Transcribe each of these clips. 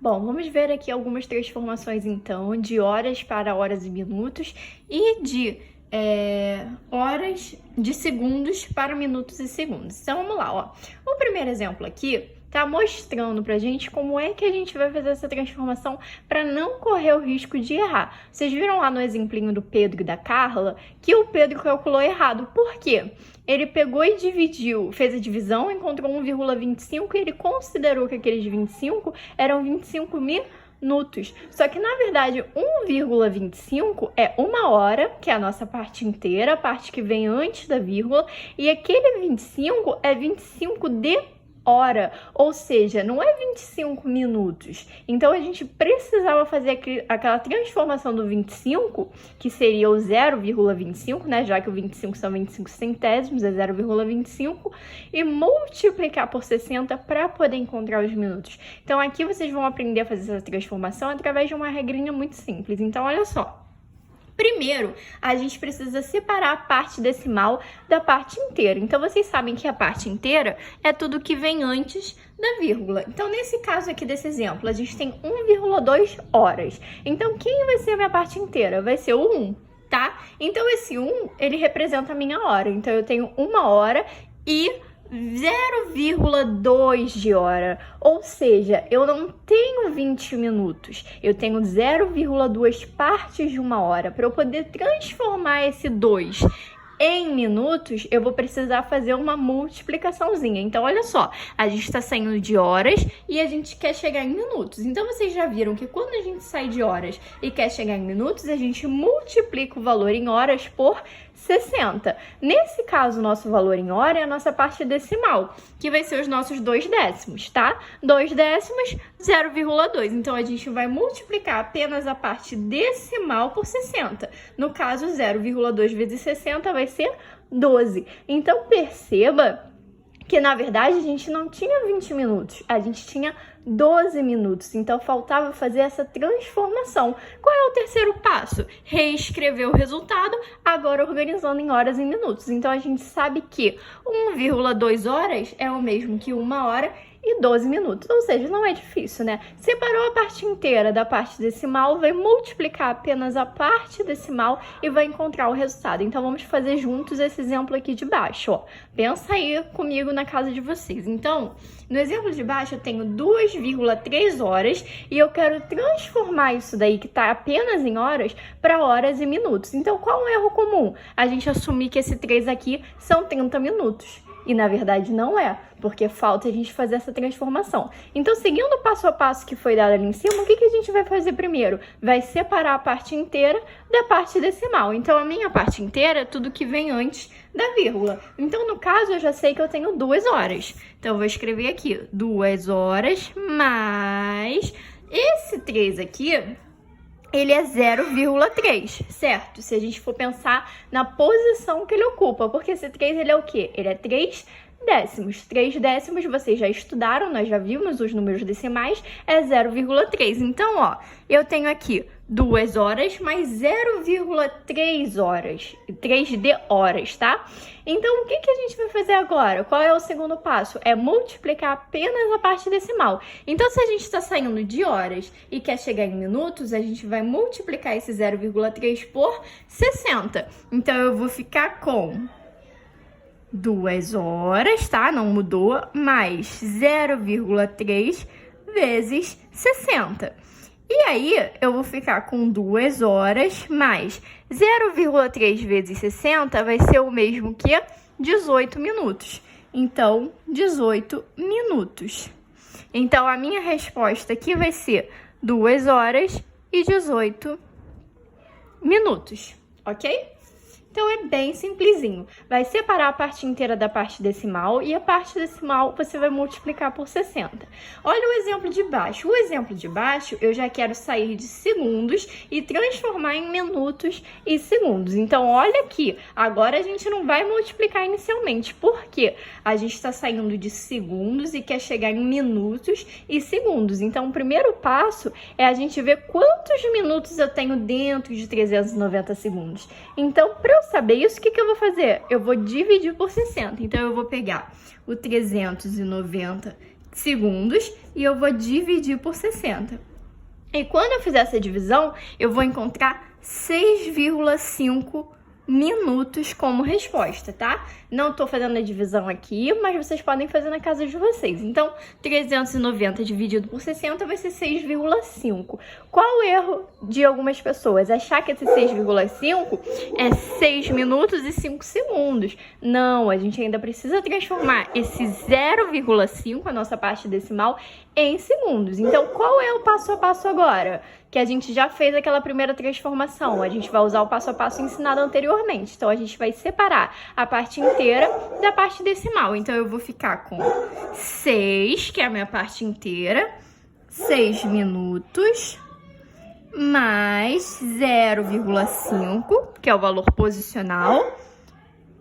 Bom, vamos ver aqui algumas transformações, então, de horas para horas e minutos e de horas de segundos para minutos e segundos. Então, vamos lá, ó. O primeiro exemplo aqui tá mostrando pra gente como é que a gente vai fazer essa transformação para não correr o risco de errar. Vocês viram lá no exemplinho do Pedro e da Carla que o Pedro calculou errado. Por quê? Ele pegou e dividiu, fez a divisão, encontrou 1,25 e ele considerou que aqueles 25 eram 25 minutos. Só que, na verdade, 1,25 é uma hora, que é a nossa parte inteira, a parte que vem antes da vírgula, e aquele 25 é 25 de hora, ou seja, não é 25 minutos. Então, a gente precisava fazer aquela transformação do 25, que seria o 0,25, né? Já que o 25 são 25 centésimos, é 0,25, e multiplicar por 60 para poder encontrar os minutos. Então, aqui vocês vão aprender a fazer essa transformação através de uma regrinha muito simples. Então, olha só. Primeiro, a gente precisa separar a parte decimal da parte inteira. Então, vocês sabem que a parte inteira é tudo que vem antes da vírgula. Então, nesse caso aqui desse exemplo, a gente tem 1,2 horas. Então, quem vai ser a minha parte inteira? Vai ser o 1, tá? Então, esse 1, ele representa a minha hora. Então, eu tenho 1 hora e 0,2 de hora, ou seja, eu não tenho 20 minutos, eu tenho 0,2 partes de uma hora. Para eu poder transformar esse 2 em minutos, eu vou precisar fazer uma multiplicaçãozinha. Então, olha só, a gente está saindo de horas e a gente quer chegar em minutos. Então, vocês já viram que quando a gente sai de horas e quer chegar em minutos, a gente multiplica o valor em horas por 60. Nesse caso, o nosso valor em hora é a nossa parte decimal, que vai ser os nossos 2 décimos, tá? 2 décimos, 0,2. Então, a gente vai multiplicar apenas a parte decimal por 60. No caso, 0,2 vezes 60 vai ser 12. Então, perceba que, na verdade, a gente não tinha 20 minutos, a gente tinha 12 minutos, então faltava fazer essa transformação. Qual é o terceiro passo? Reescrever o resultado, agora organizando em horas e minutos. Então, a gente sabe que 1,2 horas é o mesmo que 1 hora e 12 minutos, ou seja, não é difícil, né? Separou a parte inteira da parte decimal, vai multiplicar apenas a parte decimal e vai encontrar o resultado. Então, vamos fazer juntos esse exemplo aqui de baixo, ó. Pensa aí comigo na casa de vocês. Então, no exemplo de baixo, eu tenho 2,3 horas e eu quero transformar isso daí, que tá apenas em horas, para horas e minutos. Então, qual é o erro comum? A gente assumir que esse 3 aqui são 30 minutos. E, na verdade, não é, porque falta a gente fazer essa transformação. Então, seguindo o passo a passo que foi dado ali em cima, o que a gente vai fazer primeiro? Vai separar a parte inteira da parte decimal. Então, a minha parte inteira é tudo que vem antes da vírgula. Então, no caso, eu já sei que eu tenho 2 horas. Então, eu vou escrever aqui 2 horas mais esse 3 aqui. Ele é 0,3, certo? Se a gente for pensar na posição que ele ocupa, porque esse 3, ele é o quê? Ele é 3 décimos. 3 décimos, vocês já estudaram, nós já vimos os números decimais, é 0,3. Então, ó, eu tenho aqui 2 horas mais 0,3 horas, 3 de horas, tá? Então, o que a gente vai fazer agora? Qual é o segundo passo? É multiplicar apenas a parte decimal. Então, se a gente está saindo de horas e quer chegar em minutos, a gente vai multiplicar esse 0,3 por 60. Então, eu vou ficar com 2 horas, tá? Não mudou, mais 0,3 vezes 60. E aí, eu vou ficar com 2 horas mais 0,3 vezes 60 vai ser o mesmo que 18 minutos. Então, 18 minutos. Então, a minha resposta aqui vai ser 2 horas e 18 minutos, ok? Então, é bem simplesinho. Vai separar a parte inteira da parte decimal e a parte decimal você vai multiplicar por 60. Olha o exemplo de baixo. O exemplo de baixo, eu já quero sair de segundos e transformar em minutos e segundos. Então, olha aqui. Agora, a gente não vai multiplicar inicialmente. Por quê? A gente está saindo de segundos e quer chegar em minutos e segundos. Então, o primeiro passo é a gente ver quantos minutos eu tenho dentro de 390 segundos. Então, para eu saber isso, o que eu vou fazer? Eu vou dividir por 60. Então, eu vou pegar o 390 segundos e eu vou dividir por 60. E quando eu fizer essa divisão, eu vou encontrar 6,5 minutos como resposta, tá? Não tô fazendo a divisão aqui, mas vocês podem fazer na casa de vocês. Então, 390 dividido por 60 vai ser 6,5. Qual o erro de algumas pessoas? Achar que esse 6,5 é 6 minutos e 5 segundos. Não, a gente ainda precisa transformar esse 0,5, a nossa parte decimal, em segundos. Então, qual é o passo a passo agora? Que a gente já fez aquela primeira transformação. A gente vai usar o passo a passo ensinado anteriormente. Então, a gente vai separar a parte inteira da parte decimal. Então, eu vou ficar com 6, que é a minha parte inteira, 6 minutos, mais 0,5, que é o valor posicional,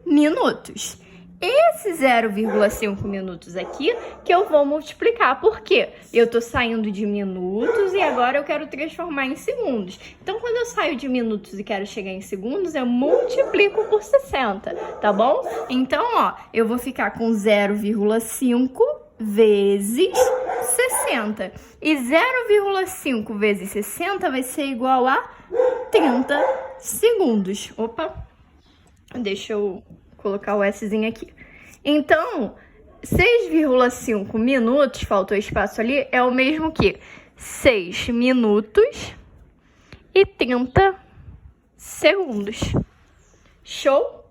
minutos. Esse 0,5 minutos aqui que eu vou multiplicar, porque eu tô saindo de minutos e agora eu quero transformar em segundos. Então, quando eu saio de minutos e quero chegar em segundos, eu multiplico por 60, tá bom? Então, ó, eu vou ficar com 0,5 vezes 60. E 0,5 vezes 60 vai ser igual a 30 segundos. Opa, deixa eu colocar o Szinho aqui. Então, 6,5 minutos, faltou espaço ali, é o mesmo que 6 minutos e 30 segundos. Show?